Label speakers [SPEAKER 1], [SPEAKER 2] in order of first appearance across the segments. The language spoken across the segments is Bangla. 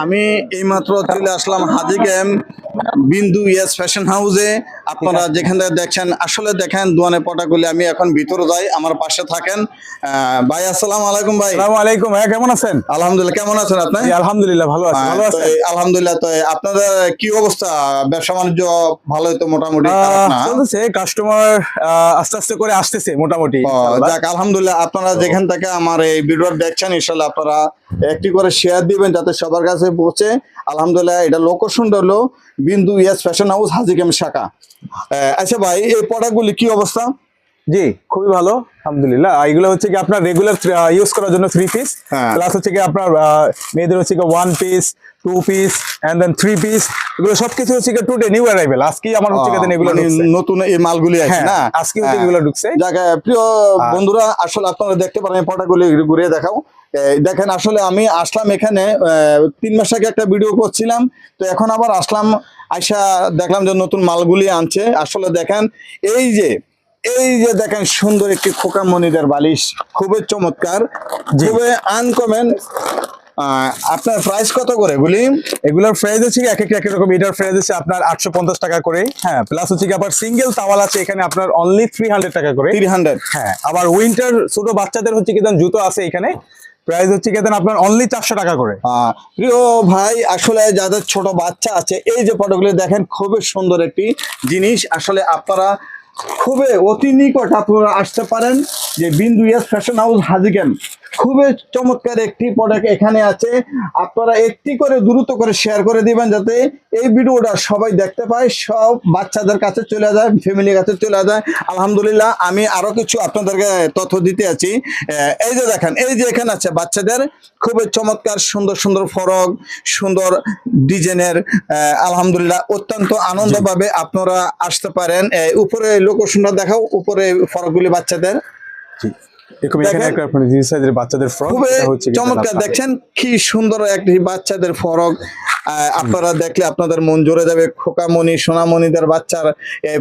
[SPEAKER 1] আমি এইমাত্র চলে আসলাম হাজী ক্যাম্প বিন্দু ইয়েস ফ্যাশন হাউসে। আপনারা যেখান থেকে দেখছেন আসলে দেখেন দোয়ানের পটাগুলি। আমি এখন ভিতরে যাই, আমার পাশে থাকেন। ভাই আসসালামু আলাইকুম। ভাই
[SPEAKER 2] আসসালামু আলাইকুম ভাইয়া, কেমন আছেন?
[SPEAKER 1] আলহামদুলিল্লাহ, কেমন আছেন আপনি?
[SPEAKER 2] জি আলহামদুলিল্লাহ ভালো আছি। ভালো আছেন?
[SPEAKER 1] আলহামদুলিল্লাহ। তো আপনাদের কি অবস্থা? ব্যবসা বাণিজ্য ভালোই তো মোটামুটি, খারাপ না?
[SPEAKER 2] চলতেছে, কাস্টমার আস্তে আস্তে করে আসতেছে মোটামুটি।
[SPEAKER 1] যাক আলহামদুলিল্লাহ। আপনারা যেখান থেকে আমার এই ভিডিও দেখছেন ইনশাল্লাহ আপনারা একটি করে শেয়ার দিবেন যাতে সবার কাছে পৌঁছে। আলহামদুলিল্লাহ, এটা লোকেশন হলো বিন্দু ইয়েস ফ্যাশন হাউস হাজী ক্যাম্প শাখা। আচ্ছা ভাই, এই প্রোডাক্টগুলি কি অবস্থা?
[SPEAKER 2] জি খুবই ভালো আলহামদুলিল্লাহ। এগুলো হচ্ছে কি আপনার রেগুলার ইউজ করার জন্য 3 পিস,
[SPEAKER 1] হ্যাঁ।
[SPEAKER 2] প্লাস হচ্ছে কি আপনার মেয়েদের হচ্ছে কি 1 piece 2 piece and then 3 piece. এগুলো সবকিছু হচ্ছে কি টুডে নিউ অ্যারাইভেল। আজকেই আমার হচ্ছে কি এগুলো
[SPEAKER 1] মানে নতুন এই মালগুলি আছে
[SPEAKER 2] হ্যাঁ,
[SPEAKER 1] না?
[SPEAKER 2] আজকে হচ্ছে এগুলো ঢুকছে।
[SPEAKER 1] যাক প্রিয় বন্ধুরা, আসলে আপনারা দেখতে পারেন এই প্রোডাক্টগুলি ঘুরিয়ে দেখাও। দেখেন আসলে আমি আসলাম এখানে 3 মাস আগে একটা ভিডিও করছিলাম, তো এখন আবার আসলাম, আইসা দেখলাম যে নতুন মালগুলি আনছে। আসলে দেখেন এই যে দেখেন সুন্দর একটি খোকা মনিদের বালিশ, খুবই চমৎকার, খুবই আনকমন। আপনার প্রাইস কত করে এগুলি?
[SPEAKER 2] এগুলোর প্রাইস হচ্ছে এক এক রকম। এটার প্রাইস হচ্ছে আপনার 850 টাকা করে। হ্যাঁ, প্লাস হচ্ছে কি আবার সিঙ্গেল তাওয়াল আছে এখানে আপনার অনলি 300 টাকা করে।
[SPEAKER 1] 300।
[SPEAKER 2] হ্যাঁ, আবার উইন্টার ছোট বাচ্চাদের হচ্ছে কি জুতো আছে এখানে, প্রাইস হচ্ছে কি আপনার অনলি 400 টাকা করে।
[SPEAKER 1] প্রিয় ভাই, আসলে যাদের ছোট বাচ্চা আছে এই যে প্রোডাক্টগুলি দেখেন, খুবই সুন্দর একটি জিনিস। আসলে আপনারা খুবই অতি নিকট আপনারা আসতে পারেন যে বিন্দু ইয়েস ফ্যাশন হাউস হাজী ক্যাম্প। খুবই চমৎকার একটি প্রোডাক্ট এখানে আছে। আপনারা একটি করে দ্রুত করে শেয়ার করে দিবেন যাতে এই ভিডিওটা সবাই দেখতে পায়, সব বাচ্চাদের কাছে চলে যায়, ফ্যামিলির কাছে চলে যায়। আলহামদুলিল্লাহ, আমি আরো কিছু আপনাদেরকে তথ্য দিতে আছি। এই যে দেখেন, এই যে এখানে আছে বাচ্চাদের খুবই চমৎকার সুন্দর সুন্দর ফরক, সুন্দর ডিজাইনের। আলহামদুলিল্লাহ, অত্যন্ত আনন্দ পাবে আপনারা আসতে পারেন। উপরে লোকেশনটা দেখাও, উপরে ফরকগুলি বাচ্চাদের।
[SPEAKER 2] বাচ্চাদের ফ্রক
[SPEAKER 1] চমৎকার, দেখছেন কি সুন্দর একটি বাচ্চাদের ফরক। আপনারা দেখলে আপনাদের মন জুড়ে যাবে। খোকামণি সোনামণিদের বাচ্চার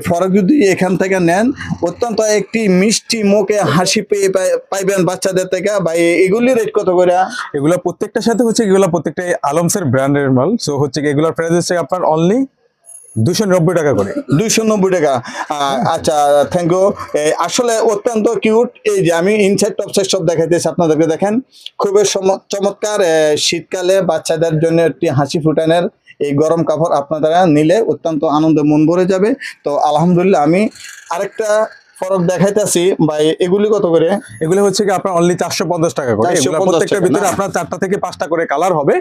[SPEAKER 1] ফরক যদি এখান থেকে নেন, অত্যন্ত একটি মিষ্টি মুখে হাসি পেয়ে পাইবেন বাচ্চাদের থেকে। ভাই এগুলি রেট কত করে?
[SPEAKER 2] এগুলো প্রত্যেকটার সাথে হচ্ছে এগুলো প্রত্যেকটাই আলমসের ব্র্যান্ডের মাল। সো হচ্ছে এগুলোর প্রাইস হচ্ছে আপনার অনলি 290 টাকা করে।
[SPEAKER 1] 290 টাকা। আচ্ছা, থ্যাংক ইউ। আসলে অত্যন্ত কিউট। এই যে আমি ইনসাইড টপ সাইড সব দেখাইতেছি আপনাদেরকে, দেখেন খুবই চমৎকার। শীতকালে বাচ্চাদের জন্য একটি হাসি ফুটানের এই গরম কাপড় আপনারা নিলে অত্যন্ত আনন্দে মন ভরে যাবে। তো আলহামদুলিল্লাহ, আমি আরেকটা ফরক দেখাইতেছি ভাই, এগুলি কত করে?
[SPEAKER 2] এগুলো হচ্ছে কি আপনার অনলি 450 টাকা করে। প্রত্যেকটার ভিতরে আপনার 4টা থেকে 5টা করে কালার হবে।